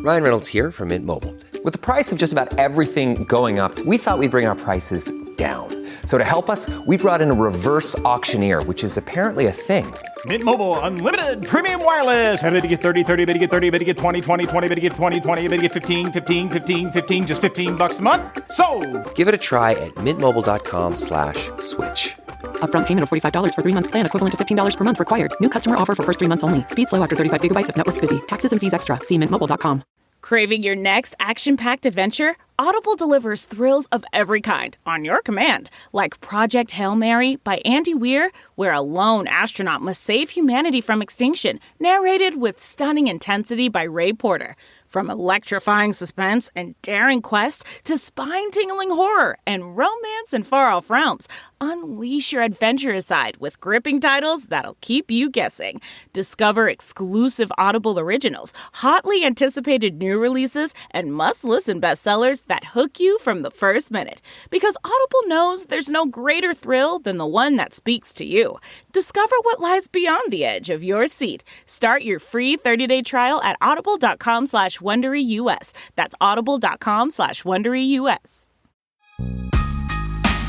Ryan Reynolds here from Mint Mobile. With the price of just about everything going up, we thought we'd bring our prices down. So to help us, we brought in a reverse auctioneer, which is apparently a thing. Mint Mobile Unlimited Premium Wireless. How to get 30, 30, bit to get 30, bit to get 20, 20, 20, bit to get 20, 20, bit to get 15, 15, 15, 15, just $15 a month? Sold! Give it a try at mintmobile.com/switch. Upfront payment of $45 for 3-month plan, equivalent to $15 per month required. New customer offer for first 3 months only. Speed slow after 35 gigabytes if network's busy. Taxes and fees extra. See mintmobile.com. Craving your next action-packed adventure? Audible delivers thrills of every kind on your command. Like Project Hail Mary by Andy Weir, where a lone astronaut must save humanity from extinction. Narrated with stunning intensity by Ray Porter. From electrifying suspense and daring quests to spine-tingling horror and romance in far-off realms, unleash your adventurous side with gripping titles that'll keep you guessing. Discover exclusive Audible originals, hotly anticipated new releases, and must-listen bestsellers that hook you from the first minute. Because Audible knows there's no greater thrill than the one that speaks to you. Discover what lies beyond the edge of your seat. Start your free 30-day trial at audible.com/WonderyUS. That's audible.com/WonderyUS.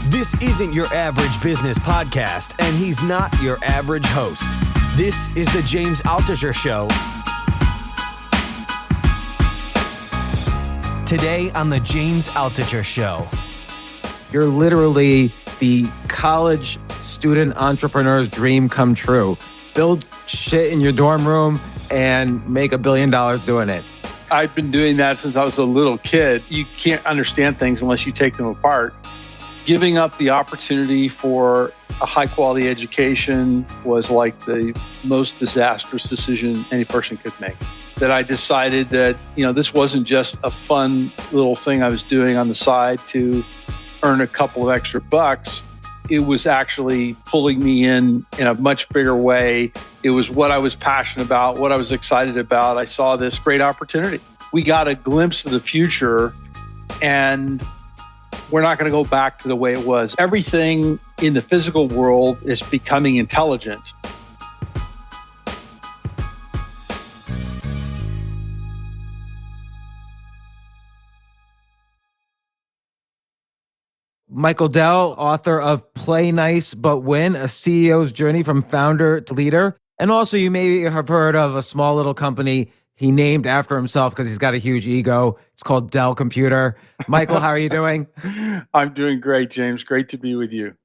This isn't your average business podcast, and he's not your average host. This is the James Altucher Show. Today on the James Altucher Show. You're literally the college student entrepreneur's dream come true. Build shit in your dorm room and make $1 billion doing it. I've been doing that since I was a little kid. You can't understand things unless you take them apart. Giving up the opportunity for a high-quality education was like the most disastrous decision any person could make. That I decided that, this wasn't just a fun little thing I was doing on the side to earn a couple of extra bucks. It was actually pulling me in a much bigger way. It was what I was passionate about, what I was excited about. I saw this great opportunity. We got a glimpse of the future, and we're not going to go back to the way it was. Everything in the physical world is becoming intelligent. Michael Dell, author of Play Nice But Win, a CEO's journey from founder to leader. And also you may have heard of a small little company he named after himself because he's got a huge ego. It's called Dell Computer. Michael, how are you doing? I'm doing great, James. Great to be with you.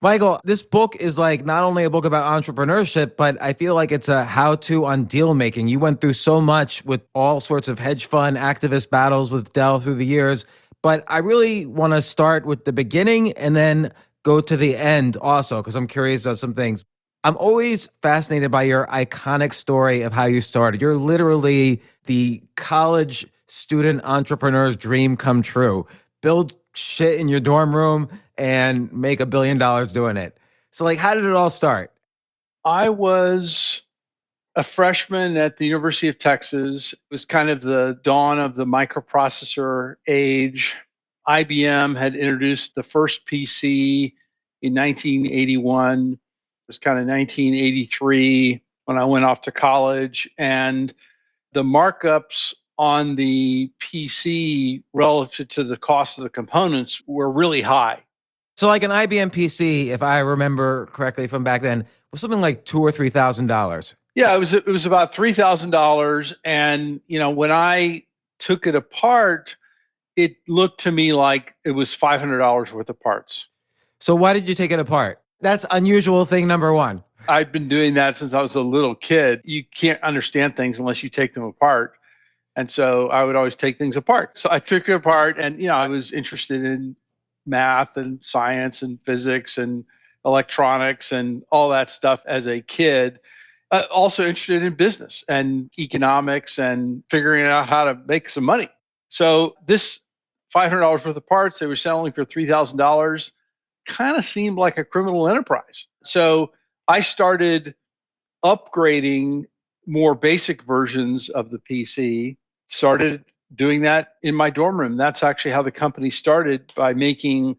Michael, this book is like not only a book about entrepreneurship, but I feel like it's a how-to on deal making. You went through so much with all sorts of hedge fund activist battles with Dell through the years. But I really want to start with the beginning and then go to the end also, because I'm curious about some things. I'm always fascinated by your iconic story of how you started. You're literally the college student entrepreneur's dream come true. Build shit in your dorm room and make $1 billion doing it. So how did it all start? I was a freshman at the University of Texas. It was kind of the dawn of the microprocessor age. IBM had introduced the first PC in 1981. It was kind of 1983 when I went off to college. And the markups on the PC relative to the cost of the components were really high. So an IBM PC, if I remember correctly from back then, was something like $2,000 or $3,000. Yeah, it was about $3,000. And, when I took it apart, it looked to me like it was $500 worth of parts. So why did you take it apart? That's unusual thing number one. I've been doing that since I was a little kid. You can't understand things unless you take them apart. And so I would always take things apart. So I took it apart and, I was interested in math and science and physics and electronics and all that stuff as a kid. Also interested in business and economics and figuring out how to make some money. So this $500 worth of parts they were selling for $3,000 kind of seemed like a criminal enterprise. So I started upgrading more basic versions of the PC, started doing that in my dorm room. That's actually how the company started, by making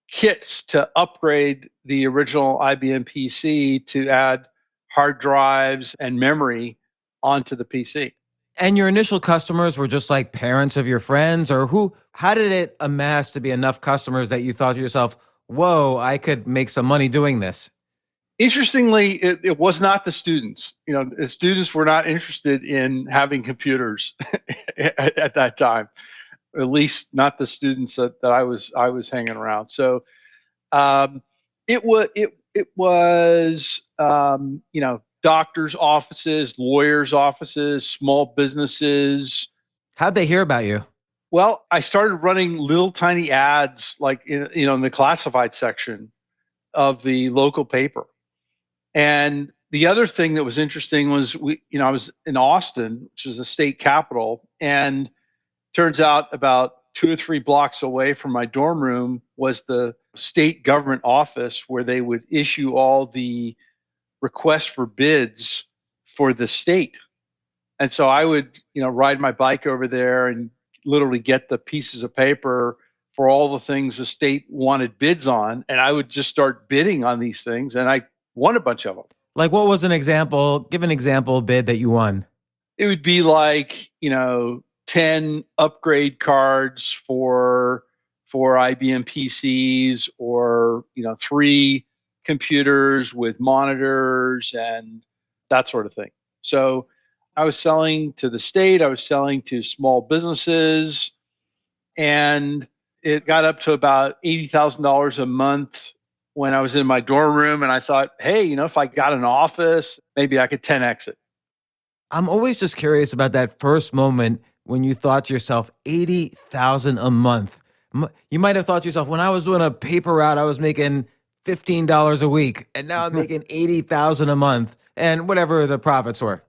kits to upgrade the original IBM PC to add hard drives and memory onto the PC. And your initial customers were just like parents of your friends, or how did it amass to be enough customers that you thought to yourself, whoa, I could make some money doing this? Interestingly, it was not the students. The students were not interested in having computers at that time, at least not the students that I was hanging around. So um, it was doctors' offices, lawyers' offices, small businesses. How'd they hear about you? Well, I started running little tiny ads like in the classified section of the local paper. And the other thing that was interesting was I was in Austin, which is the state capital, and turns out about 2 or 3 blocks away from my dorm room was the state government office where they would issue all the requests for bids for the state. And so I would, ride my bike over there and literally get the pieces of paper for all the things the state wanted bids on. And I would just start bidding on these things. And I won a bunch of them. Like, what was an example? Give an example bid that you won. It would be like, 10 upgrade cards for IBM PCs, or, 3 computers with monitors and that sort of thing. So I was selling to the state, I was selling to small businesses, and it got up to about $80,000 a month when I was in my dorm room. And I thought, hey, if I got an office, maybe I could 10X it. I'm always just curious about that first moment when you thought to yourself, 80,000 a month. You might have thought to yourself, when I was doing a paper route, I was making $15 a week, and now I'm making 80,000 a month, and whatever the profits were.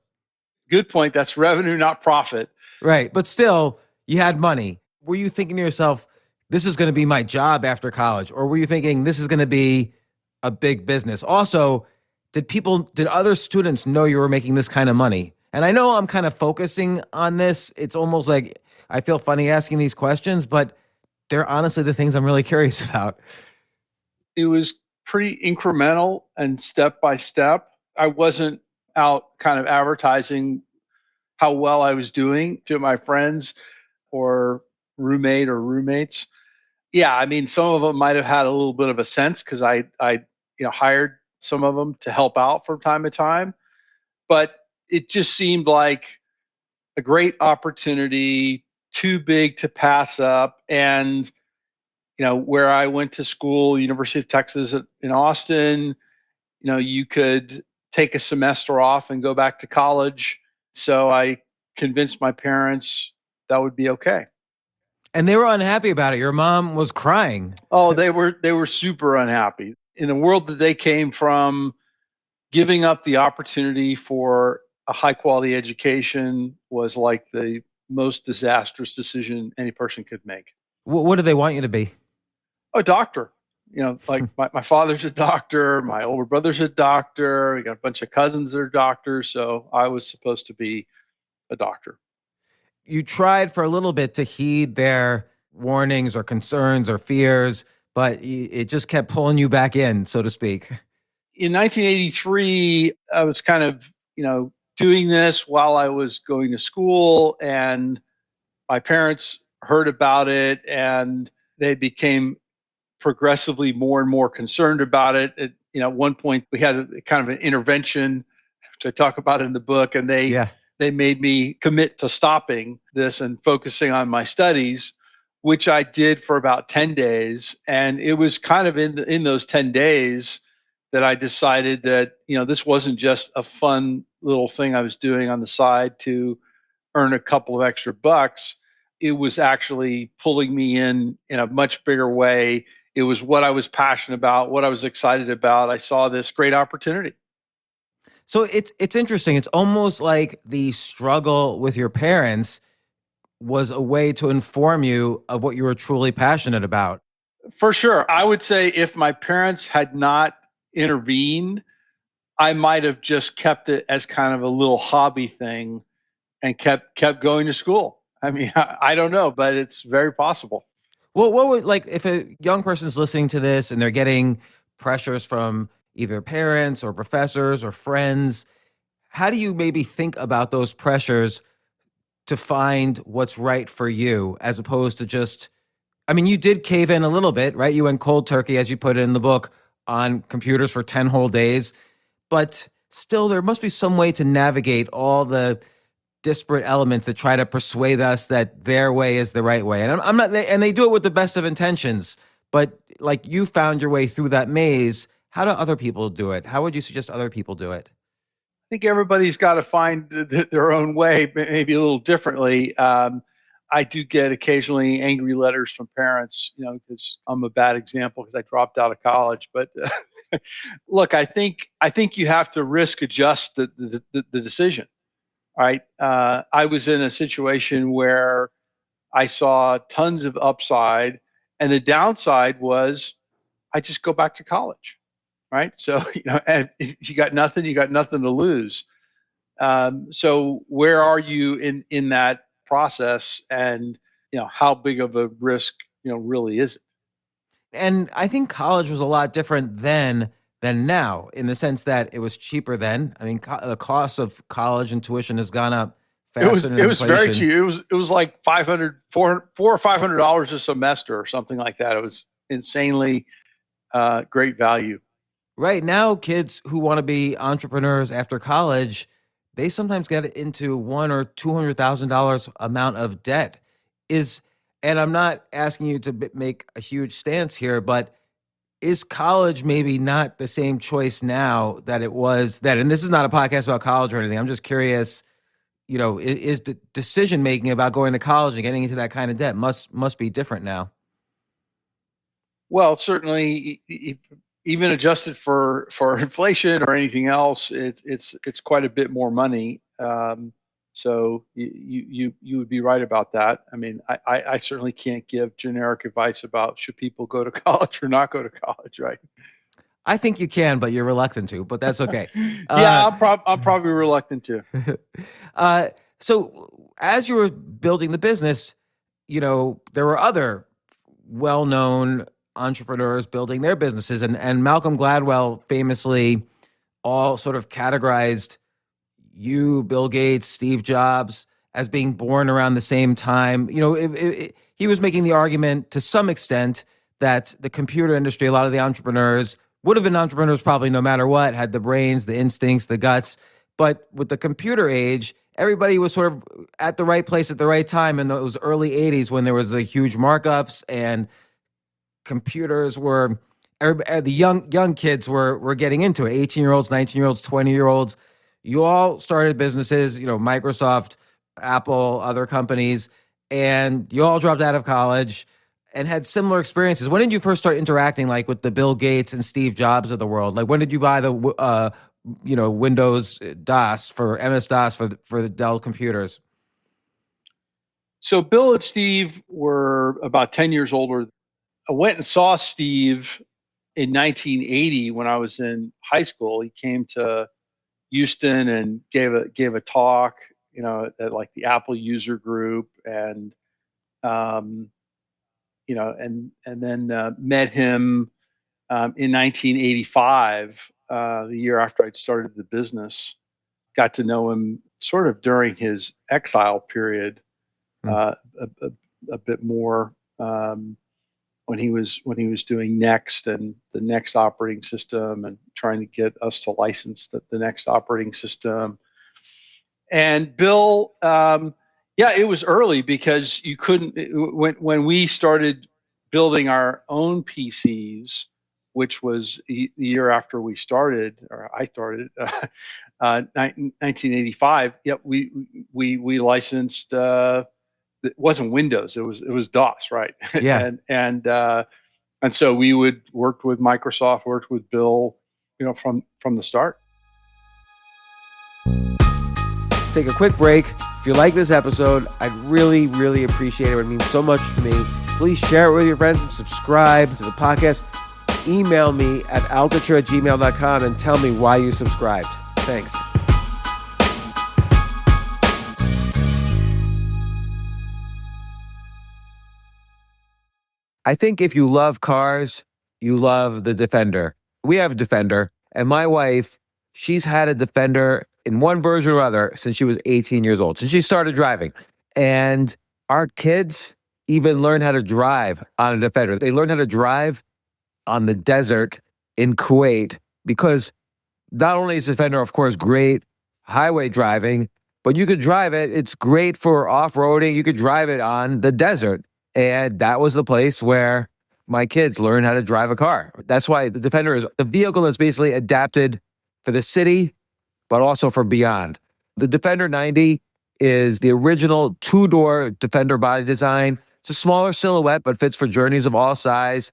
Good point. That's revenue, not profit. Right. But still, you had money. Were you thinking to yourself, this is going to be my job after college? Or were you thinking this is going to be a big business? Also, did other students know you were making this kind of money? And I know I'm kind of focusing on this. It's almost like I feel funny asking these questions, but they're honestly the things I'm really curious about. It was pretty incremental and step by step. I wasn't out kind of advertising how well I was doing to my friends or roommates. Yeah, I mean, some of them might have had a little bit of a sense because I hired some of them to help out from time to time, but it just seemed like a great opportunity, too big to pass up. And where I went to school, University of Texas in Austin, you could take a semester off and go back to college. So I convinced my parents that would be okay. And they were unhappy about it. Your mom was crying. Oh, they were super unhappy. In the world that they came from, giving up the opportunity for a high quality education was like the most disastrous decision any person could make. What do they want you to be? A doctor. Like my father's a doctor, my older brother's a doctor, we got a bunch of cousins that are doctors, so I was supposed to be a doctor. You tried for a little bit to heed their warnings or concerns or fears, but it just kept pulling you back in, so to speak. In 1983, I was kind of, doing this while I was going to school, and my parents heard about it, and they became progressively more and more concerned about it. At one point, we had a kind of an intervention, which I talk about in the book, and they made me commit to stopping this and focusing on my studies, which I did for about 10 days. And it was kind of in those 10 days that I decided that, this wasn't just a fun little thing I was doing on the side to earn a couple of extra bucks. It was actually pulling me in a much bigger way. It was what I was passionate about, what I was excited about. I saw this great opportunity. So it's interesting. It's almost like the struggle with your parents was a way to inform you of what you were truly passionate about. For sure. I would say if my parents had not intervened, I might have just kept it as kind of a little hobby thing and kept going to school. I mean, I don't know, but it's very possible. Well, what would, like, if a young person's listening to this and they're getting pressures from either parents or professors or friends, how do you maybe think about those pressures to find what's right for you as opposed to just, I mean, you did cave in a little bit, right? You went cold turkey, as you put it in the book, on computers for 10 whole days. But still, there must be some way to navigate all the disparate elements that try to persuade us that their way is the right way. And I'm not, and they do it with the best of intentions. But like you found your way through that maze, how do other people do it? How would you suggest other people do it? I think everybody's got to find their own way, maybe a little differently. I do get occasionally angry letters from parents, because I'm a bad example because I dropped out of college. But look, I think you have to risk adjust the decision. All right. I was in a situation where I saw tons of upside, and the downside was I just go back to college. Right. So, and if you got nothing to lose. So where are you in that process, and, how big of a risk, really is it? And I think college was a lot different then than now, in the sense that it was cheaper then. I mean, the cost of college and tuition has gone up faster than It was very inflation. cheap. It was like $400 or $500 a semester or something like that. It was insanely great value. Right now, kids who want to be entrepreneurs after college, they sometimes get into $100,000 or $200,000 amount of debt. And I'm not asking you to make a huge stance here, but is college maybe not the same choice now that it was then? And this is not a podcast about college or anything. I'm just curious. Is the decision making about going to college and getting into that kind of debt must be different now? Well, certainly, even adjusted for inflation or anything else, it's quite a bit more money. So you would be right about that. I mean, I certainly can't give generic advice about should people go to college or not go to college, right? I think you can, but you're reluctant to. But that's okay. Yeah, I'm probably reluctant to. So as you were building the business, there were other well-known entrepreneurs building their businesses, and Malcolm Gladwell famously all sort of categorized you, Bill Gates, Steve Jobs as being born around the same time. He was making the argument to some extent that the computer industry, a lot of the entrepreneurs would have been entrepreneurs probably no matter what, had the brains, the instincts, the guts. But with the computer age, everybody was sort of at the right place at the right time in those early 80s when there was the huge markups and computers were, the young kids were getting into it, 18-year-olds, 19-year-olds, 20-year-olds. You all started businesses, Microsoft, Apple, other companies, and you all dropped out of college and had similar experiences. When did you first start interacting like with the Bill Gates and Steve Jobs of the world? Like when did you buy the Windows DOS for MS-DOS for the Dell Computers? So Bill and Steve were about 10 years older. I went and saw Steve in 1980 when I was in high school. He came to Houston and gave a talk, at like the Apple user group, and and then met him in 1985, the year after I'd started the business. Got to know him sort of during his exile period, a bit more, when he was doing Next and the Next operating system and trying to get us to license the Next operating system. And Bill, it was early because you couldn't, when we started building our own PCs, which was the year after we started, or I started, 1985. Yep, we licensed. It wasn't Windows. It was DOS, right? Yeah. and so we worked with Microsoft, worked with Bill, from the start. Take a quick break. If you like this episode, I'd really, really appreciate it. It means so much to me. Please share it with your friends and subscribe to the podcast. Email me at altucher@gmail.com and tell me why you subscribed. Thanks. I think if you love cars, you love the Defender. We have a Defender, and my wife, she's had a Defender in one version or other since she was 18 years old, since she started driving. And our kids even learn how to drive on a Defender. They learn how to drive on the desert in Kuwait because not only is Defender, of course, great highway driving, but you could drive it. It's great for off-roading. You could drive it on the desert. And that was the place where my kids learned how to drive a car. That's why the Defender is the vehicle that's basically adapted for the city, but also for beyond. The Defender 90 is the original two-door Defender body design. It's a smaller silhouette, but fits for journeys of all size.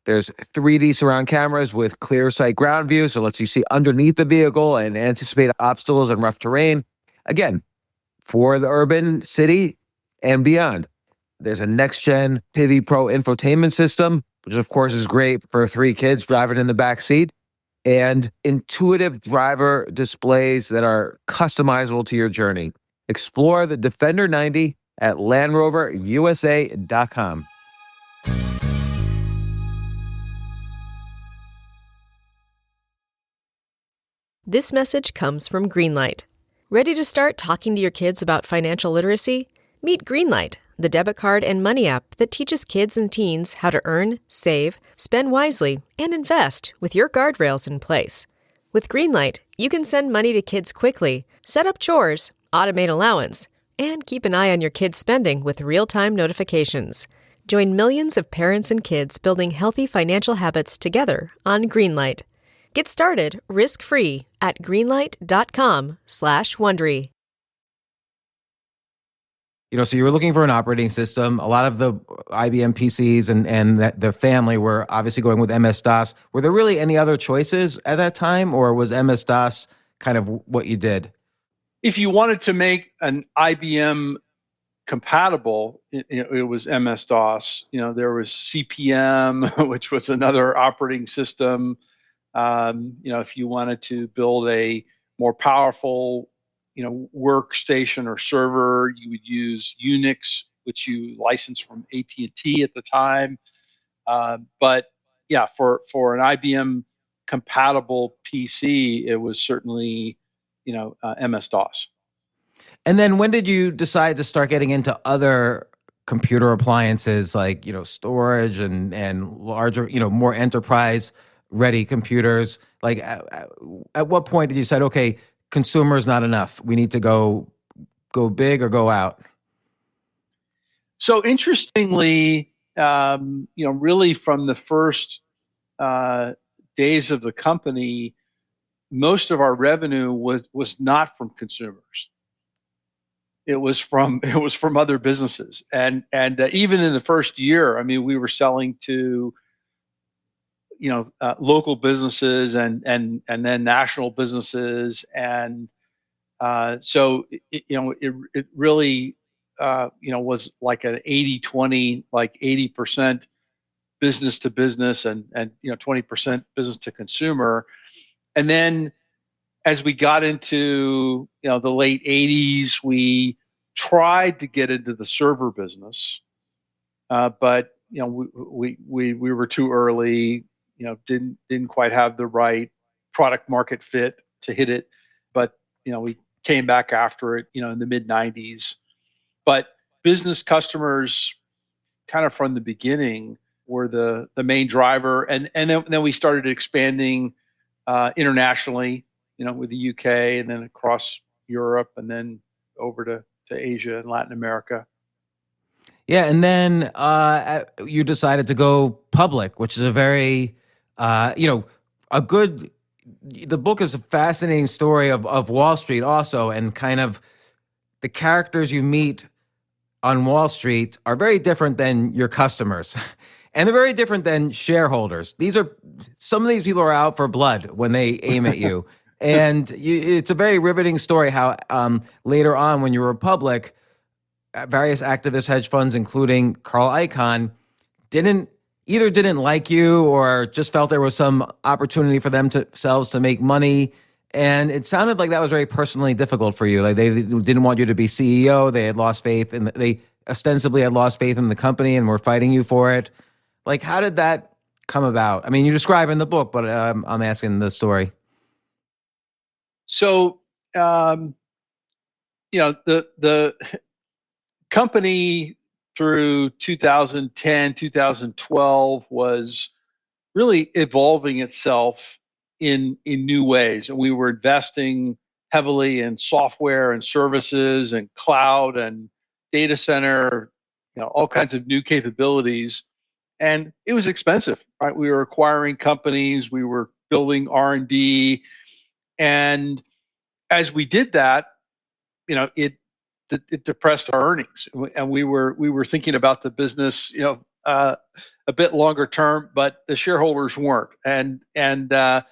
There's 3D surround cameras with clear sight ground view, so it lets you see underneath the vehicle and anticipate obstacles and rough terrain. Again, for the urban city and beyond. There's a next-gen Pivi Pro infotainment system, which of course is great for 3 kids driving in the back seat, and intuitive driver displays that are customizable to your journey. Explore the Defender 90 at LandRoverUSA.com. This message comes from Greenlight. Ready to start talking to your kids about financial literacy? Meet Greenlight, the debit card and money app that teaches kids and teens how to earn, save, spend wisely, and invest with your guardrails in place. With Greenlight, you can send money to kids quickly, set up chores, automate allowance, and keep an eye on your kids' spending with real-time notifications. Join millions of parents and kids building healthy financial habits together on Greenlight. Get started risk-free at greenlight.com/Wondery. So you were looking for an operating system. A lot of the IBM PCs and the family were obviously going with MS-DOS. Were there really any other choices at that time, or was MS-DOS kind of what you did? If you wanted to make an IBM compatible, it was MS-DOS. There was CP/M, which was another operating system. If you wanted to build a more powerful, workstation or server, you would use Unix, which you licensed from AT&T at the time. But yeah, for an IBM compatible PC, it was certainly, MS-DOS. And then when did you decide to start getting into other computer appliances like, storage and larger, more enterprise-ready computers? Like, at what point did you decide, okay, consumer is not enough, we need to go big or go out? So interestingly, really from the first days of the company, most of our revenue was not from consumers. It was from other businesses, and even in the first year, I mean, we were selling to local businesses and then national businesses, and so it really was like an 80-20, like 80% business to business and 20% business to consumer. And then as we got into the late 80s, we tried to get into the server business, but we were too early. Didn't quite have the right product market fit to hit it. But we came back after it in the mid 90s. But business customers, kind of from the beginning, were the main driver, and then we started expanding internationally, with the UK and then across Europe and then over to Asia and Latin America. Yeah, and then you decided to go public, which is a very, the book is a fascinating story of Wall Street also, and kind of the characters you meet on Wall Street are very different than your customers. And they're very different than shareholders. Some of these people are out for blood when they aim at you. And it's a very riveting story how later on when you were public, various activist hedge funds, including Carl Icahn, didn't like you or just felt there was some opportunity for themselves to make money. And it sounded like that was very personally difficult for you. Like they didn't want you to be CEO. They had lost faith, and they ostensibly had lost faith in the company and were fighting you for it. Like, how did that come about? I mean, you describe in the book, but I'm asking the story. So, the company through 2010, 2012 was really evolving itself in new ways. And we were investing heavily in software and services and cloud and data center, all kinds of new capabilities. And it was expensive, right? We were acquiring companies, we were building R&D. And as we did that, it depressed our earnings. And we were thinking about the business, a bit longer term, but the shareholders weren't. The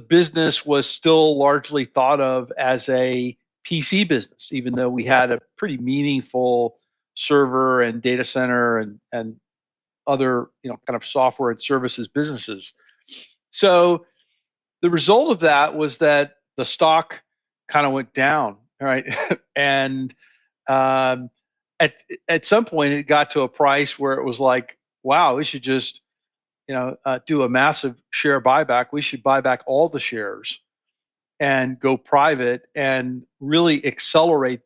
business was still largely thought of as a PC business, even though we had a pretty meaningful server and data center and other, kind of software and services businesses. So the result of that was that the stock kind of went down, right? And at some point, it got to a price where it was like, wow, we should just do a massive share buyback. We should buy back all the shares and go private and really accelerate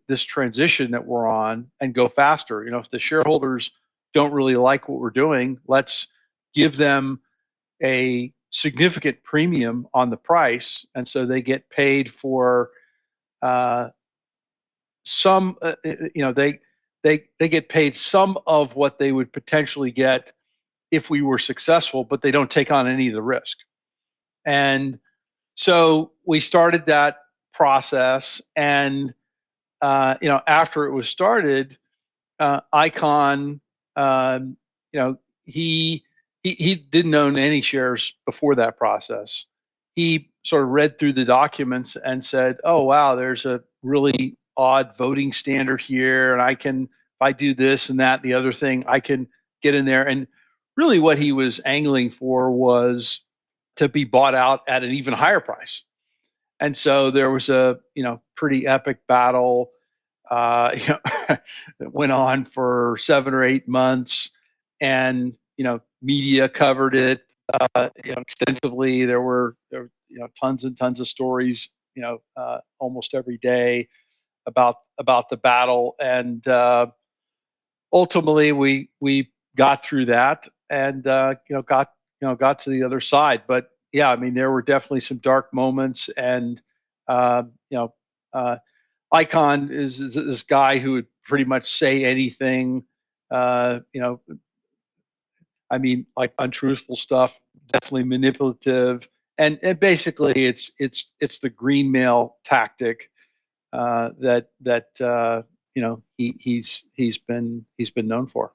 this transition that we're on and go faster. If the shareholders don't really like what we're doing, let's give them a significant premium on the price, and so they get paid for some. They get paid some of what they would potentially get if we were successful, but they don't take on any of the risk. And so we started that process, and after it was started, Icahn, he didn't own any shares before that process. He sort of read through the documents and said, "Oh wow, there's a really odd voting standard here, and if I do this and that, and the other thing, I can get in there." And really, what he was angling for was to be bought out at an even higher price. And so there was a pretty epic battle that went on for 7 or 8 months, and media covered it extensively. There were tons and tons of stories almost every day about the battle, and ultimately we got through that and got to the other side. But yeah, I mean, there were definitely some dark moments, and Icahn is this guy who would pretty much say anything. I mean, like untruthful stuff, definitely manipulative, and basically it's the green mail tactic that he's been known for.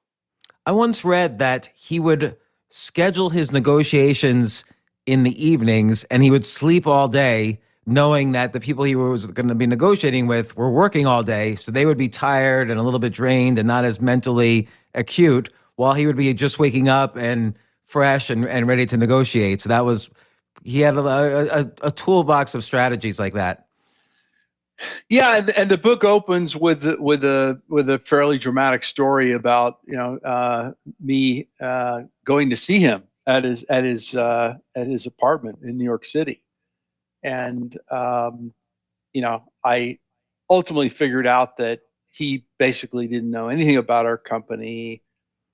I once read that he would schedule his negotiations in the evenings, and he would sleep all day, knowing that the people he was going to be negotiating with were working all day, so they would be tired and a little bit drained and not as mentally acute, while he would be just waking up and fresh and ready to negotiate. So he had a toolbox of strategies like that. Yeah, and the book opens with a fairly dramatic story about me going to see him at his apartment in New York City, and I ultimately figured out that he basically didn't know anything about our company,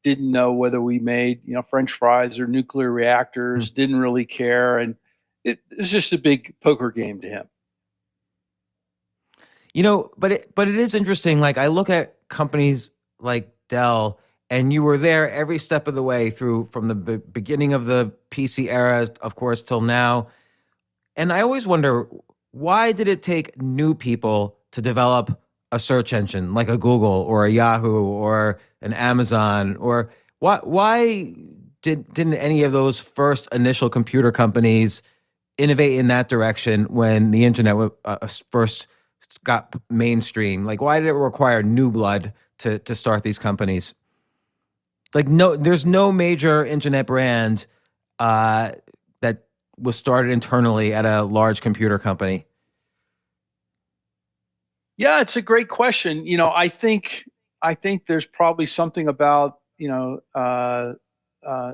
didn't know whether we made French fries or nuclear reactors, didn't really care, and it was just a big poker game to him. But it is interesting. Like, I look at companies like Dell, and you were there every step of the way through, from the beginning of the PC era, of course, till now. And I always wonder, why did it take new people to develop a search engine like a Google or a Yahoo or an Amazon? Or why didn't any of those first initial computer companies innovate in that direction when the internet first got mainstream? Like, why did it require new blood to start these companies? Like, there's no major internet brand that was started internally at a large computer company. Yeah, it's a great question. I think there's probably something about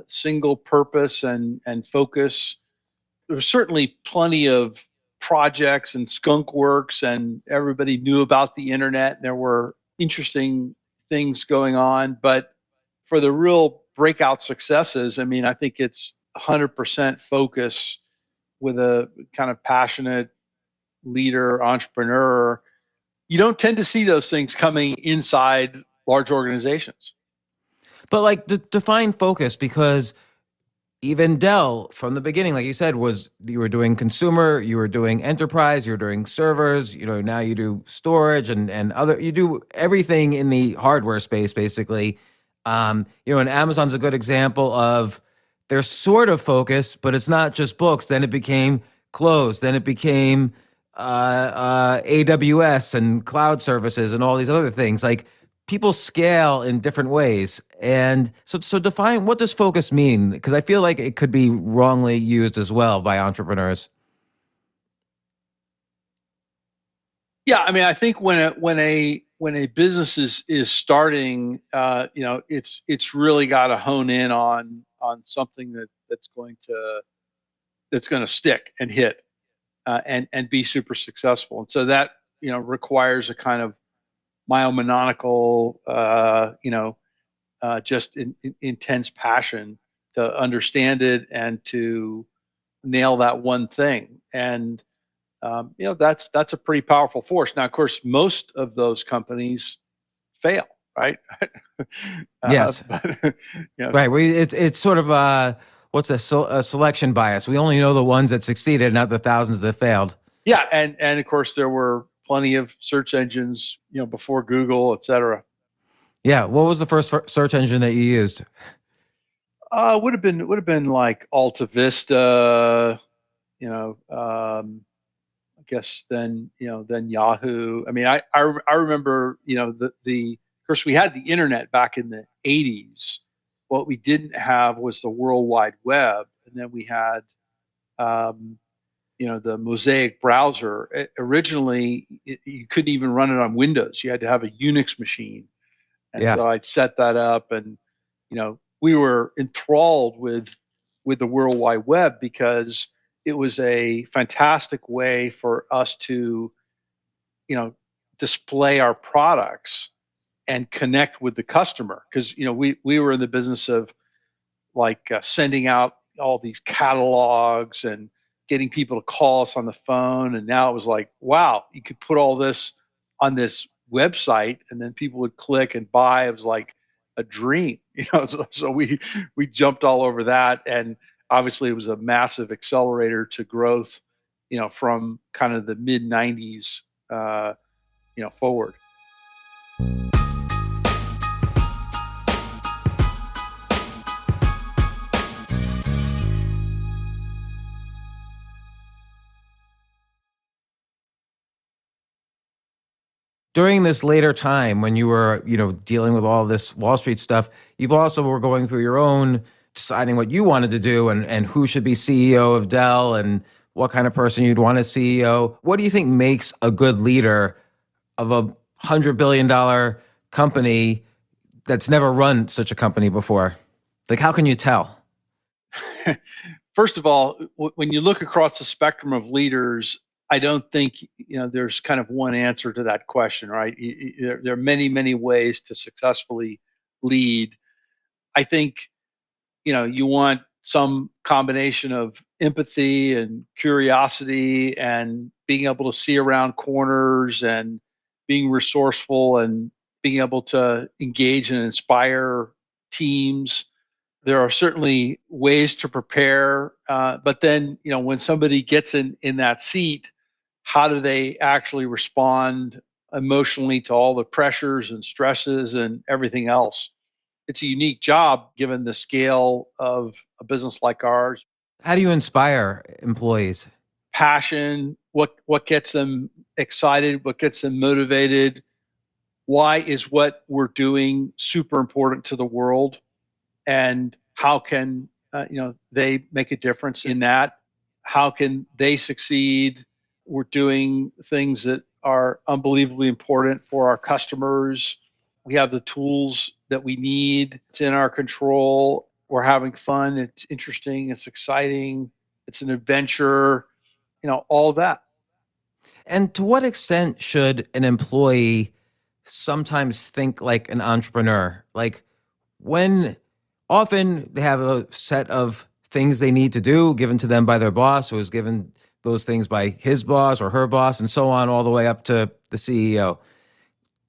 single purpose and focus. There's certainly plenty of projects and skunk works, and everybody knew about the internet. And there were interesting things going on. But for the real breakout successes, I mean, I think it's 100% focus with a kind of passionate leader, entrepreneur. You don't tend to see those things coming inside large organizations. But like define focus, because even Dell from the beginning, like you said, was you were doing consumer, you were doing enterprise, you were doing servers, now you do storage and other, you do everything in the hardware space, basically. And Amazon's a good example of their sort of focus, but it's not just books. Then it became clothes. Then it became AWS and cloud services and all these other things. Like, people scale in different ways. And so define, what does focus mean? Because I feel like it could be wrongly used as well by entrepreneurs. Yeah, I mean, I think when a business is starting, it's really got to hone in on something that's going to stick and hit, and be super successful. And so that requires a kind of maniacal, just intense passion to understand it and to nail that one thing. And that's a pretty powerful force. Now, of course, most of those companies fail, right? Yes. But, Right. It's sort of what's a selection bias. We only know the ones that succeeded, not the thousands that failed. Yeah, and of course there were plenty of search engines, before Google, et cetera. Yeah. What was the first search engine that you used? Would have been like Alta Vista, I guess then Yahoo. I mean, I remember, of course we had the internet back in the 80s. What we didn't have was the World Wide Web, and then we had the Mosaic browser. Originally, you couldn't even run it on Windows. You had to have a Unix machine. And so I'd set that up, and we were enthralled with the World Wide Web because it was a fantastic way for us to display our products and connect with the customer, because we were in the business of sending out all these catalogs and getting people to call us on the phone. And now it was like, wow, you could put all this on this website and then people would click and buy. It was like a dream, so we jumped all over that. And obviously it was a massive accelerator to growth, from kind of the mid 90s, forward. During this later time when you were, dealing with all this Wall Street stuff, you've also were going through your own deciding what you wanted to do and who should be CEO of Dell and what kind of person you'd want as CEO. What do you think makes a good leader of a $100 billion company that's never run such a company before? Like, how can you tell? First of all, when you look across the spectrum of leaders, I don't think there's kind of one answer to that question, right? There are many, many ways to successfully lead. I think you want some combination of empathy and curiosity and being able to see around corners and being resourceful and being able to engage and inspire teams. There are certainly ways to prepare, but then when somebody gets in that seat, how do they actually respond emotionally to all the pressures and stresses and everything else? It's a unique job given the scale of a business like ours. How do you inspire employees? Passion, what gets them excited, what gets them motivated? Why is what we're doing super important to the world? And how can they make a difference in that? How can they succeed? We're doing things that are unbelievably important for our customers. We have the tools that we need. It's in our control. We're having fun. It's interesting. It's exciting. It's an adventure. All of that. And to what extent should an employee sometimes think like an entrepreneur? Like when often they have a set of things they need to do given to them by their boss, who is given those things by his boss or her boss, and so on, all the way up to the CEO.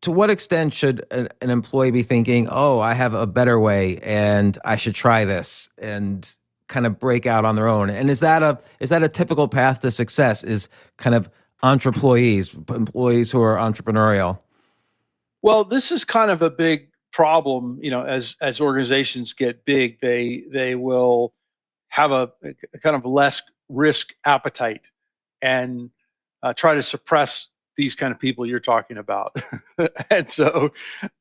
To what extent should an employee be thinking, oh, I have a better way and I should try this and kind of break out on their own? And is that a typical path to success, is kind of employees who are entrepreneurial? Well, this is kind of a big problem. As organizations get big, they will have a kind of less risk appetite and try to suppress these kind of people you're talking about. And so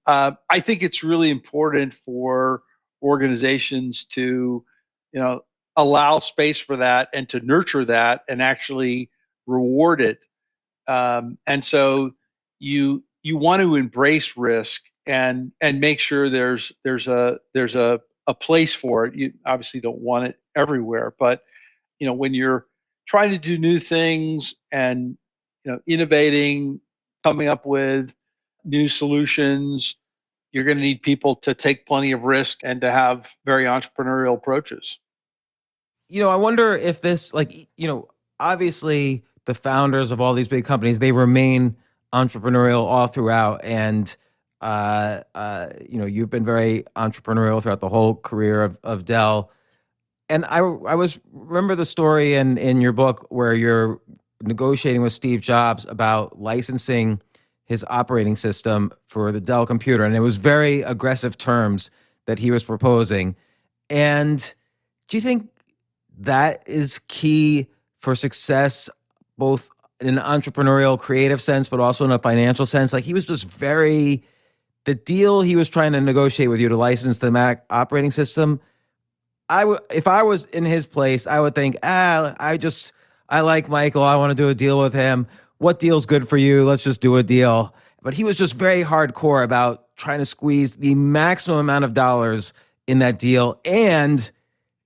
I think it's really important for organizations to, allow space for that and to nurture that and actually reward it. And so you want to embrace risk and make sure there's a place for it. You obviously don't want it everywhere, but when you're trying to do new things and innovating, coming up with new solutions, you're going to need people to take plenty of risk and to have very entrepreneurial approaches. I wonder if this, obviously the founders of all these big companies, they remain entrepreneurial all throughout. And, you've been very entrepreneurial throughout the whole career of Dell. And I remember the story in your book where you're negotiating with Steve Jobs about licensing his operating system for the Dell computer. And it was very aggressive terms that he was proposing. And do you think that is key for success, both in an entrepreneurial creative sense, but also in a financial sense? Like, he was just the deal he was trying to negotiate with you to license the Mac operating system. If I was in his place, I would think, I like Michael. I want to do a deal with him. What deal's good for you? Let's just do a deal. But he was just very hardcore about trying to squeeze the maximum amount of dollars in that deal. And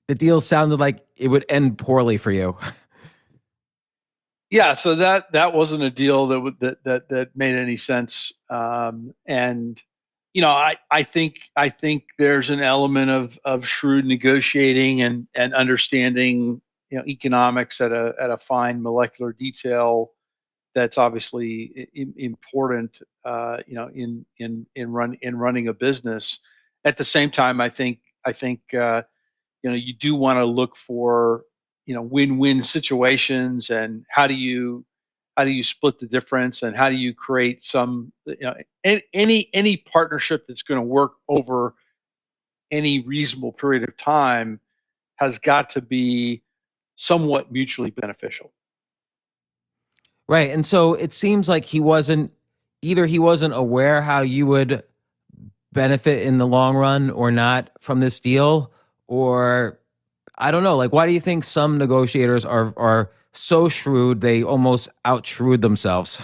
the deal sounded like it would end poorly for you. Yeah, so that wasn't a deal that made any sense. And I think there's an element of shrewd negotiating and understanding economics at a fine molecular detail that's obviously important in running a business. At the same time, I think you do want to look for win-win situations, and how do you split the difference, and how do you create some any partnership that's going to work over any reasonable period of time has got to be somewhat mutually beneficial. Right. And so it seems like he wasn't aware how you would benefit in the long run or not from this deal, or I don't know. Like, why do you think some negotiators are so shrewd they almost out-shrewd themselves?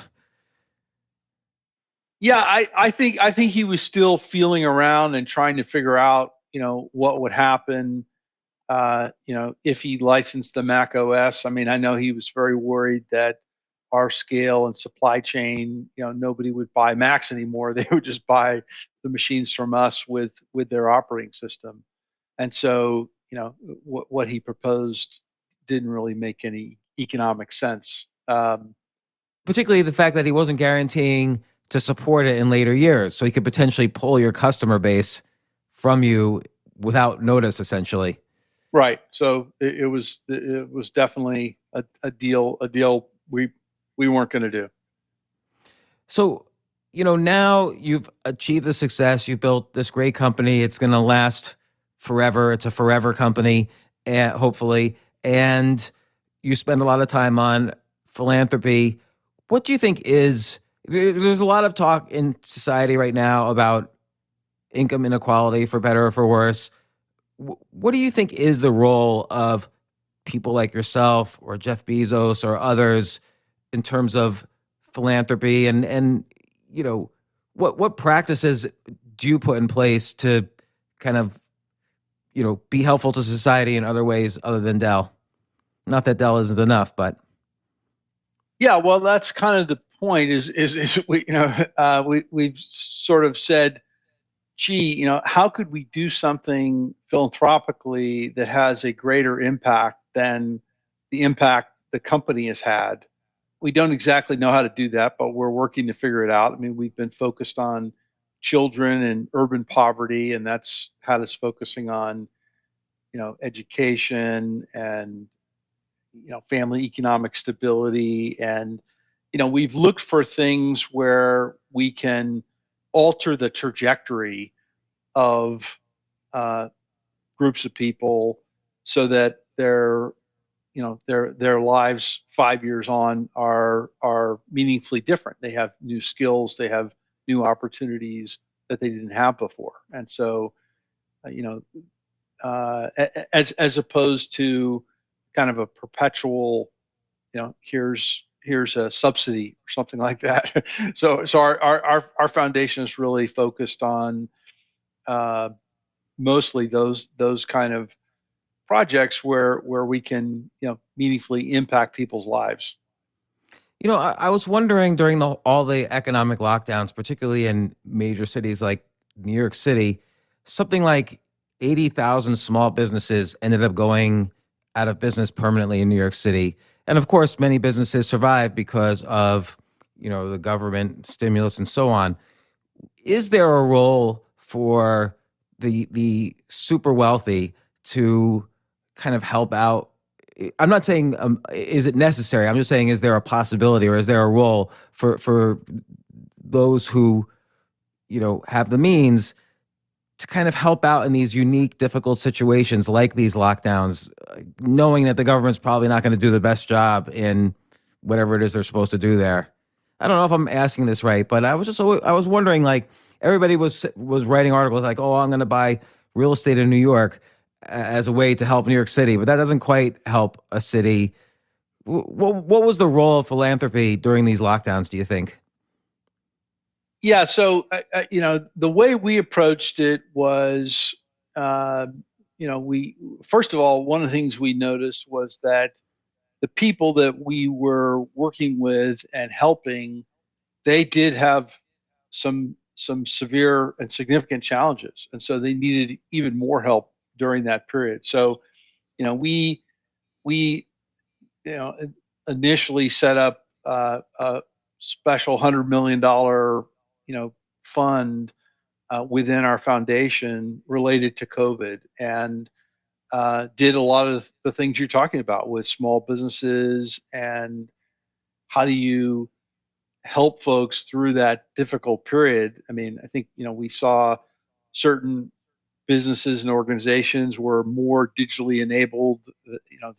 Yeah, I think he was still feeling around and trying to figure out what would happen if he licensed the Mac OS. I mean, I know he was very worried that our scale and supply chain, nobody would buy Macs anymore. They would just buy the machines from us with their operating system. And so, what he proposed didn't really make any economic sense. Particularly the fact that he wasn't guaranteeing to support it in later years, so he could potentially pull your customer base from you without notice, essentially. Right. So it was definitely a deal we weren't going to do. So, now you've achieved the success. You've built this great company. It's going to last forever. It's a forever company, hopefully. And you spend a lot of time on philanthropy. What do you think there's a lot of talk in society right now about income inequality, for better or for worse. What do you think is the role of people like yourself or Jeff Bezos or others in terms of philanthropy, and what practices do you put in place to kind of be helpful to society in other ways other than Dell? Not that Dell isn't enough, but Yeah, well, that's kind of the point. Is we we've sort of said, gee, how could we do something philanthropically that has a greater impact than the impact the company has had? We don't exactly know how to do that, but we're working to figure it out. I mean, we've been focused on children and urban poverty, and that's had us focusing on, education and, family economic stability. And, we've looked for things where we can alter the trajectory of uh, groups of people so that their lives 5 years on are meaningfully different. They have new skills, they have new opportunities that they didn't have before, and so as opposed to kind of a perpetual, here's a subsidy or something like that. So our foundation is really focused on uh, mostly those kind of projects where we can meaningfully impact people's lives. I was wondering during all the economic lockdowns, particularly in major cities like New York City, something like 80,000 small businesses ended up going out of business permanently in New York City. And of course, many businesses survived because of, the government stimulus and so on. Is there a role for the super wealthy to kind of help out? I'm not saying is it necessary. I'm just saying, is there a possibility, or is there a role for those who have the means to kind of help out in these unique, difficult situations like these lockdowns, knowing that the government's probably not going to do the best job in whatever it is they're supposed to do there? I don't know if I'm asking this right, but I was wondering, like, everybody was writing articles like, oh, I'm going to buy real estate in New York as a way to help New York City, but that doesn't quite help a city. What was the role of philanthropy during these lockdowns, do you think? Yeah, so the way we approached it was, we first of all, one of the things we noticed was that the people that we were working with and helping, they did have some severe and significant challenges, and so they needed even more help during that period. So, we initially set up a special $100 million fund within our foundation related to COVID, and did a lot of the things you're talking about with small businesses and how do you help folks through that difficult period. I mean, I think we saw certain businesses and organizations were more digitally enabled,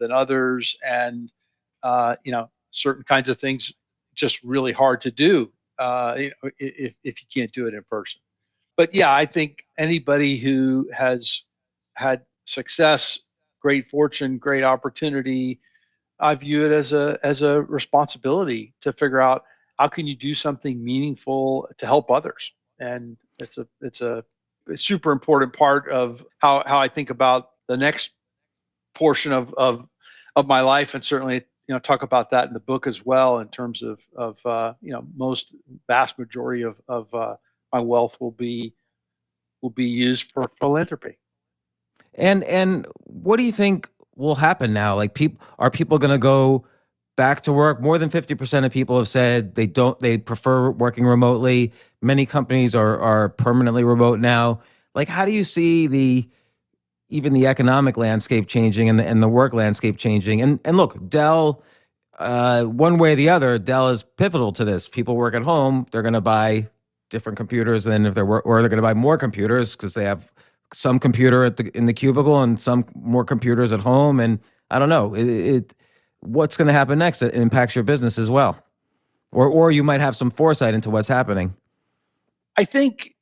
than others, and certain kinds of things just really hard to do if you can't do it in person. But yeah, I think anybody who has had success, great fortune, great opportunity, I view it as a responsibility to figure out how can you do something meaningful to help others, and it's a super important part of how I think about the next portion of my life, and certainly talk about that in the book as well. In terms of most vast majority of my wealth will be used for philanthropy. And what do you think will happen now? Like, are people going to go back to work? More than 50% of people have said they prefer working remotely. Many companies are permanently remote now. Like, how do you see even the economic landscape changing and the work landscape changing? And look, Dell, one way or the other, Dell is pivotal to this. People work at home, they're going to buy different computers than if or they're going to buy more computers because they have some computer in the cubicle and some more computers at home. And I don't know, what's going to happen next? It impacts your business as well, or you might have some foresight into what's happening. I think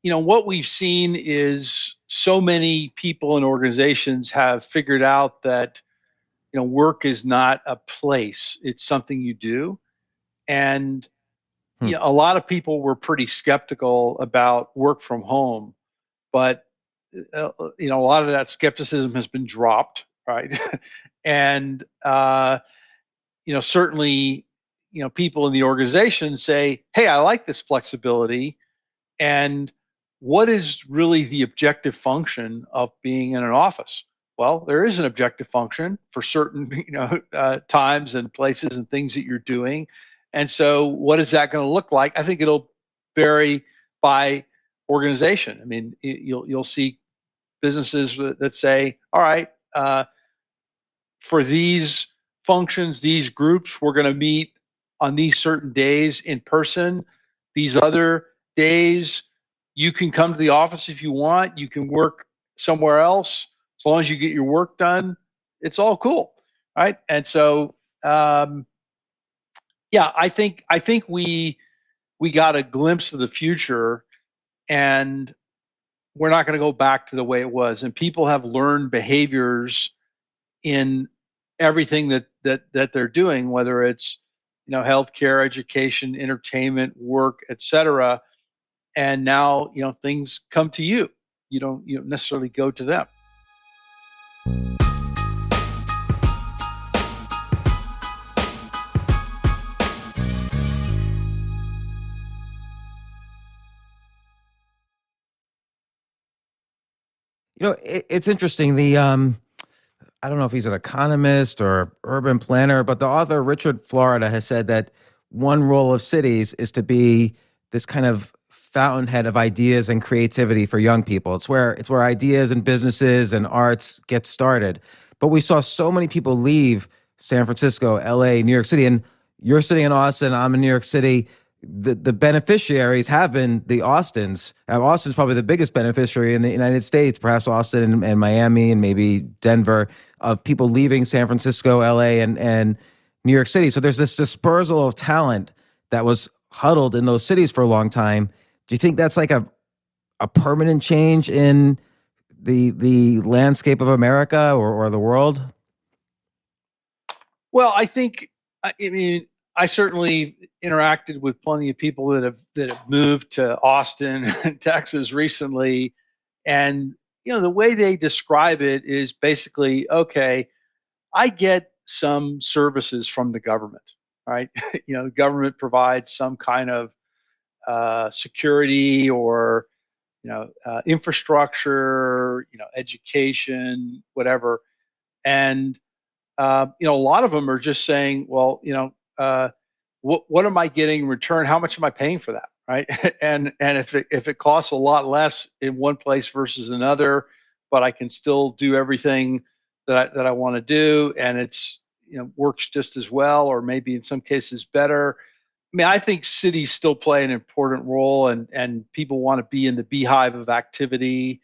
what we've seen is so many people and organizations have figured out that work is not a place; it's something you do, and a lot of people were pretty skeptical about work from home, but a lot of that skepticism has been dropped, right? And certainly, people in the organization say, hey, I like this flexibility. And what is really the objective function of being in an office? Well, there is an objective function for certain, times and places and things that you're doing. And so what is that going to look like? I think it'll vary by organization. I mean, you'll see businesses that say, all right, for these functions, these groups, we're going to meet on these certain days in person. These other days, you can come to the office if you want. You can work somewhere else as long as you get your work done. It's all cool, right? And so, yeah, I think we got a glimpse of the future, and we're not going to go back to the way it was. And people have learned behaviors in everything that they're doing, whether it's healthcare, education, entertainment, work, etc. And now things come to you. You don't necessarily go to them. It's interesting. I don't know if he's an economist or urban planner, but the author Richard Florida has said that one role of cities is to be this kind of fountainhead of ideas and creativity for young people. It's where ideas and businesses and arts get started. But we saw so many people leave San Francisco, LA, New York City, and you're sitting in Austin, I'm in New York City. The beneficiaries have been the Austins. Austin's probably the biggest beneficiary in the United States, perhaps Austin and Miami and maybe Denver, of people leaving San Francisco, LA, and New York City. So there's this dispersal of talent that was huddled in those cities for a long time. Do you think that's like a permanent change in the landscape of America or the world? Well, I mean, I certainly interacted with plenty of people that have moved to Austin and Texas recently, and the way they describe it is basically, okay, I get some services from the government, right? The government provides some kind of security or infrastructure, education, whatever, and a lot of them are just saying, well, what am I getting in return? How much am I paying for that, right? and if it costs a lot less in one place versus another, but I can still do everything that I want to do, and it's works just as well, or maybe in some cases better. I mean, I think cities still play an important role, and people want to be in the beehive of activity,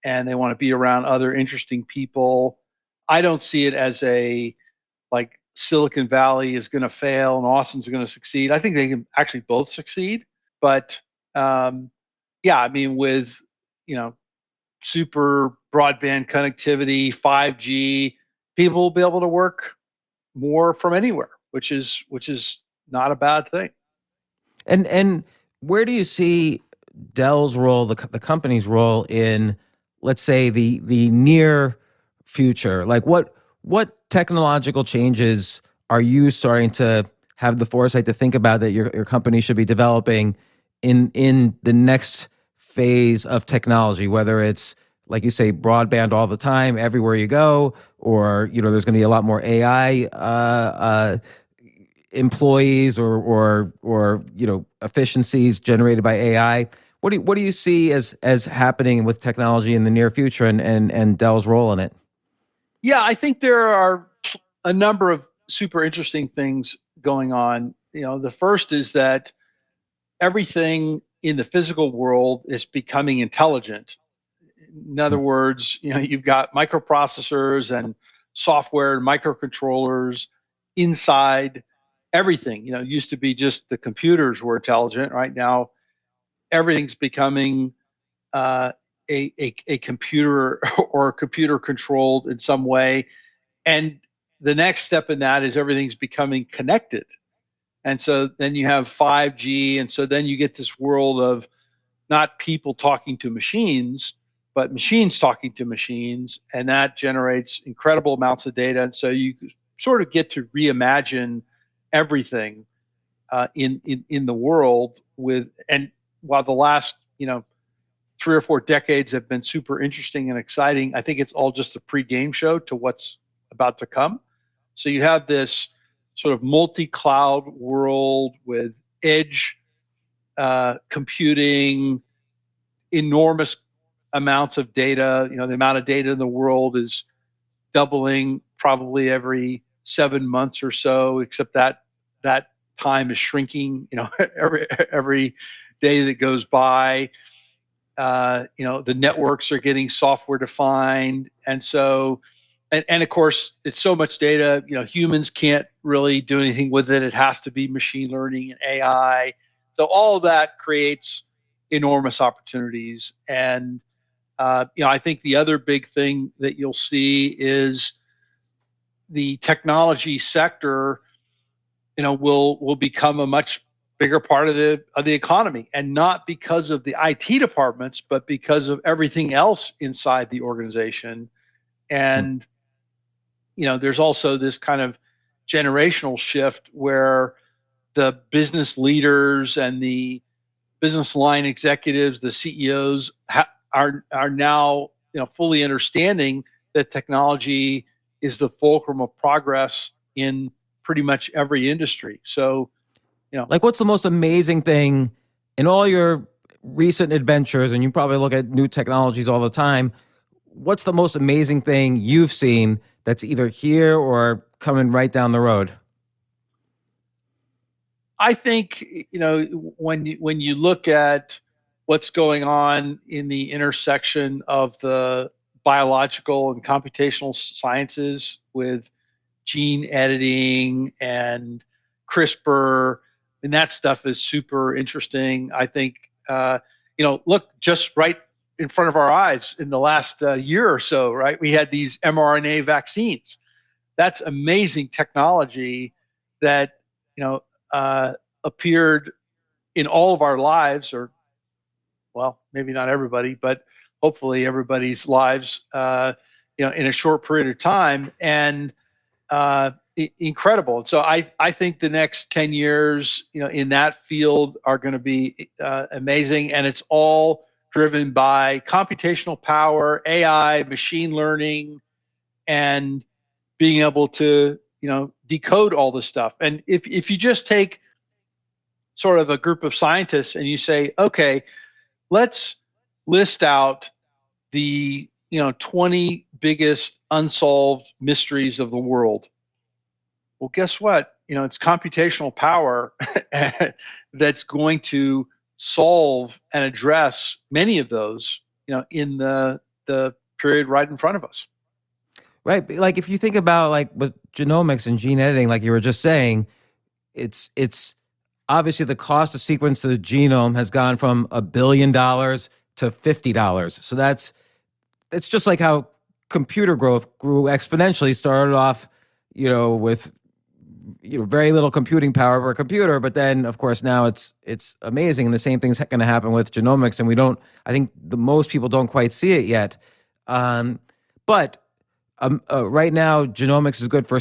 and they want to be around other interesting people. I don't see it as like Silicon Valley is going to fail and Austin's going to succeed. I think they can actually both succeed. But yeah, I mean, with super broadband connectivity, 5G, people will be able to work more from anywhere, which is not a bad thing. And where do you see Dell's role, the company's role in, let's say, the near future? Like what technological changes are you starting to have the foresight to think about that your company should be developing in the next phase of technology, whether it's, like you say, broadband all the time, everywhere you go, or there's going to be a lot more AI employees or efficiencies generated by AI. What do you see as happening with technology in the near future and Dell's role in it? Yeah, I think there are a number of super interesting things going on. The first is that everything in the physical world is becoming intelligent. In other words, you've got microprocessors and software and microcontrollers inside everything. It used to be just the computers were intelligent. Right now, everything's becoming a computer or computer controlled in some way. And the next step in that is everything's becoming connected. And so then you have 5G. And so then you get this world of not people talking to machines, but machines talking to machines. And that generates incredible amounts of data. And so you sort of get to reimagine everything in the world and while the last 3 or 4 decades have been super interesting and exciting, I think it's all just a pre-game show to what's about to come. So you have this sort of multi-cloud world with edge computing, enormous amounts of data. The amount of data in the world is doubling probably every 7 months or so, except that time is shrinking, every day that goes by. The networks are getting software defined. And so, and of course, it's so much data, humans can't really do anything with it. It has to be machine learning and AI. So all of that creates enormous opportunities. And, I think the other big thing that you'll see is the technology sector, will become a much bigger part of the economy, and not because of the IT departments, but because of everything else inside the organization. And there's also this kind of generational shift where the business leaders and the business line executives, the CEOs, are now fully understanding that technology is the fulcrum of progress in pretty much every industry. So, like, what's the most amazing thing in all your recent adventures, and you probably look at new technologies all the time, what's the most amazing thing you've seen that's either here or coming right down the road? I think, when you look at what's going on in the intersection of the biological and computational sciences with gene editing and CRISPR, and that stuff is super interesting. I think, look, just right in front of our eyes in the last year or so, right? We had these mRNA vaccines. That's amazing technology that, appeared in all of our lives, or, well, maybe not everybody, but hopefully everybody's lives, in a short period of time. And incredible. So I think the next 10 years, in that field are going to be amazing. And it's all driven by computational power, AI, machine learning, and being able to, decode all this stuff. And if you just take sort of a group of scientists and you say, okay, let's list out the 20 biggest unsolved mysteries of the world. Well, guess what? It's computational power that's going to solve and address many of those, in the period right in front of us. Right. Like, if you think about, like, with genomics and gene editing, like you were just saying, it's obviously the cost to sequence the genome has gone from $1 billion to $50. So it's just like how computer growth grew exponentially. Started off, with very little computing power per computer, but then of course now it's amazing. And the same thing's going to happen with genomics, and I think most people don't quite see it yet. But right now, genomics is good for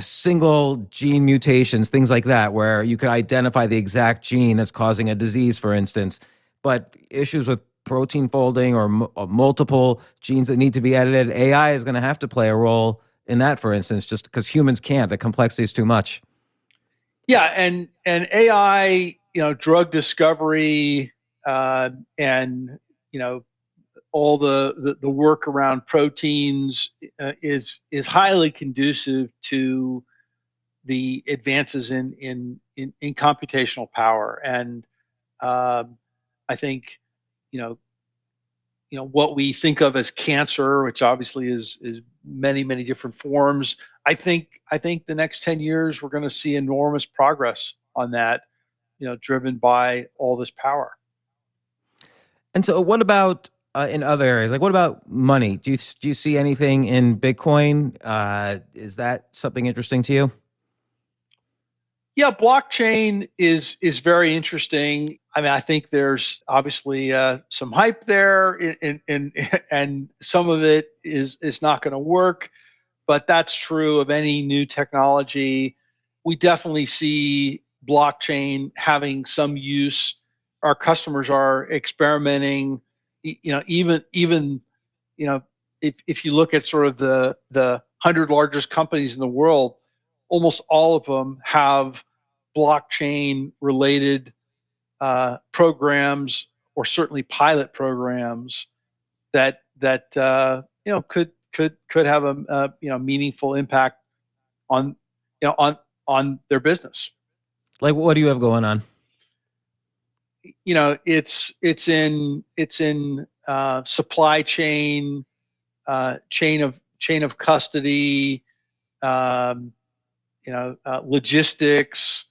single gene mutations, things like that, where you could identify the exact gene that's causing a disease, for instance. But issues with protein folding or multiple genes that need to be edited, AI is going to have to play a role in that, for instance, just because humans can't. The complexity is too much. Yeah, and AI, drug discovery, and all the work around proteins is highly conducive to the advances in computational power. And I think what we think of as cancer, which obviously is many, many different forms. I think the next 10 years we're going to see enormous progress on that, driven by all this power. And so, what about in other areas? Like, what about money? Do you see anything in Bitcoin? Is that something interesting to you? Yeah, blockchain is very interesting. I mean, I think there's obviously some hype there, and some of it is not going to work. but that's true of any new technology. We definitely see blockchain having some use. Our customers are experimenting. Even if you look at sort of the 100 largest companies in the world, almost all of them have blockchain related programs, or certainly pilot programs that could have a meaningful impact on on their business. Like, what do you have going on? It's in supply chain, chain of custody, logistics,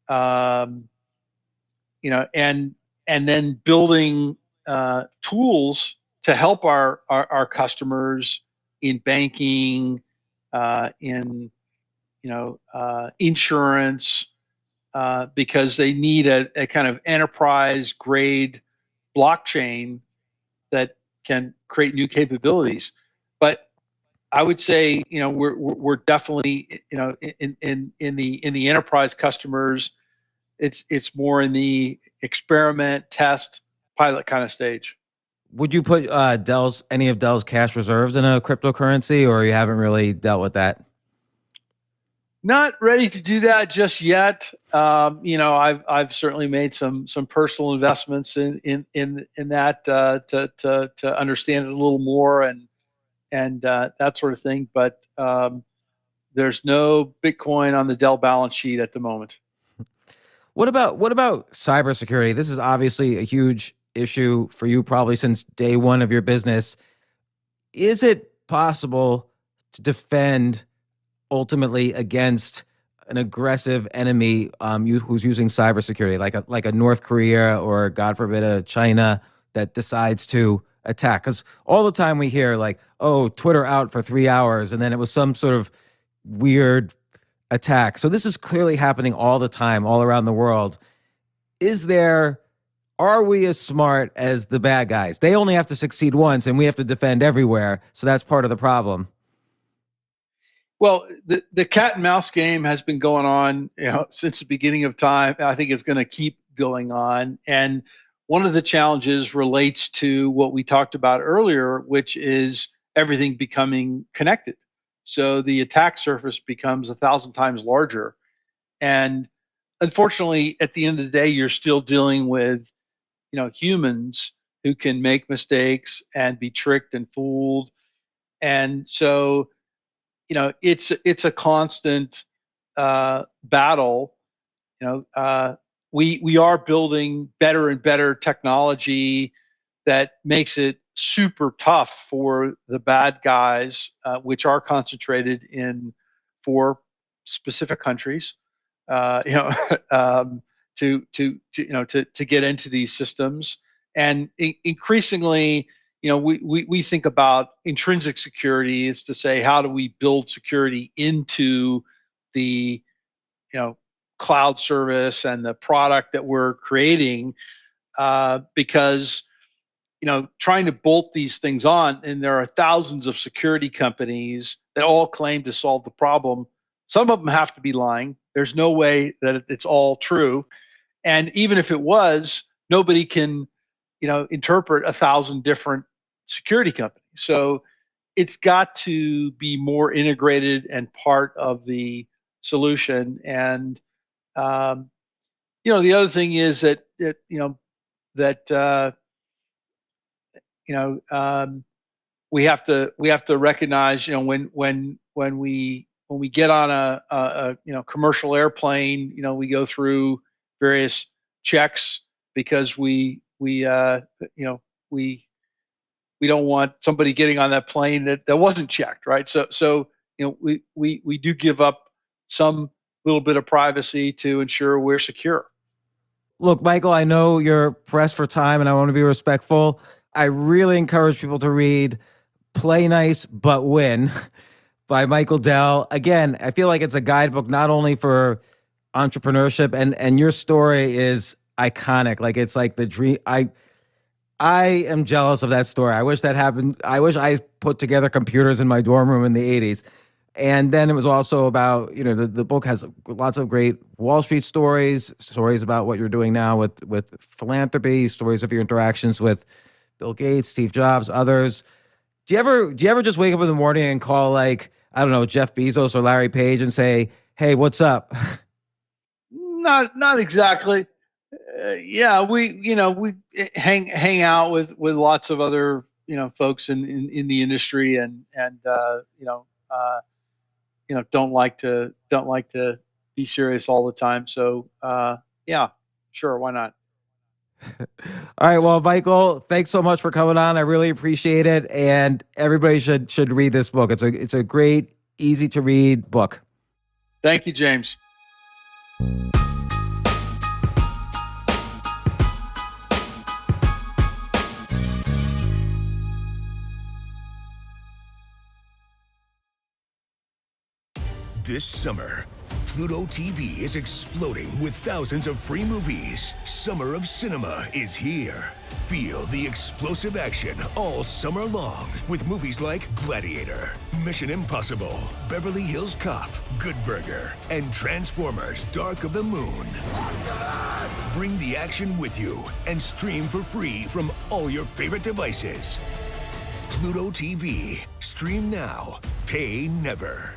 and then building tools to help our customers in banking, in insurance, because they need a kind of enterprise grade blockchain that can create new capabilities. But I would say, we're definitely, in the enterprise customers, it's more in the experiment, test, pilot kind of stage. Would you put any of Dell's cash reserves in a cryptocurrency, or you haven't really dealt with that? Not ready to do that just yet. I've certainly made some personal investments in that to understand it a little more and that sort of thing. But there's no Bitcoin on the Dell balance sheet at the moment. What about cybersecurity? This is obviously a huge issue for you, probably since day one of your business. Is it possible to defend ultimately against an aggressive enemy who's using cybersecurity, like a North Korea or, God forbid, a China that decides to attack? Because all the time we hear like, oh, Twitter out for 3 hours, and then it was some sort of weird attack. So this is clearly happening all the time, all around the world. Are we as smart as the bad guys? They only have to succeed once, and we have to defend everywhere. So that's part of the problem. Well, the cat and mouse game has been going on, since the beginning of time. I think it's going to keep going on. And one of the challenges relates to what we talked about earlier, which is everything becoming connected. So the attack surface becomes 1,000 times larger. And unfortunately, at the end of the day, you're still dealing with, humans who can make mistakes and be tricked and fooled. And so, it's a constant battle. We are building better and better technology that makes it super tough for the bad guys, which are concentrated in 4 specific countries, to get into these systems. And increasingly, we think about intrinsic security is to say, how do we build security into the cloud service and the product that we're creating, because trying to bolt these things on, and there are thousands of security companies that all claim to solve the problem. Some of them have to be lying. There's no way that it's all true. And even if it was, nobody can interpret 1,000 different security companies. So it's got to be more integrated and part of the solution. And the other thing is that we have to recognize, when we get on a commercial airplane, we go through various checks because we don't want somebody getting on that plane that wasn't checked, right? So we do give up some little bit of privacy to ensure we're secure. Look, Michael, I know you're pressed for time and I want to be respectful. I really encourage people to read Play Nice But Win by Michael Dell. Again, I feel like it's a guidebook not only for entrepreneurship, and your story is iconic. Like, it's like the dream. I am jealous of that story. I wish that happened. I wish I put together computers in my dorm room in the 80s. And then it was also about, the book has lots of great Wall Street stories about what you're doing now with philanthropy, stories of your interactions with Bill Gates, Steve Jobs, others. Do you ever just wake up in the morning and call, like, I don't know, Jeff Bezos or Larry Page and say, "Hey, what's up"? Not exactly. We hang out with lots of other folks in the industry, and don't like to be serious all the time. So yeah, sure, why not? All right, well, Michael, thanks so much for coming on. I really appreciate it, and everybody should read this book. It's a great, easy to read book. Thank you, James. This summer, Pluto TV is exploding with thousands of free movies. Summer of Cinema is here. Feel the explosive action all summer long with movies like Gladiator, Mission Impossible, Beverly Hills Cop, Good Burger, and Transformers: Dark of the Moon. Bring the action with you and stream for free from all your favorite devices. Pluto TV. Stream now. Pay never.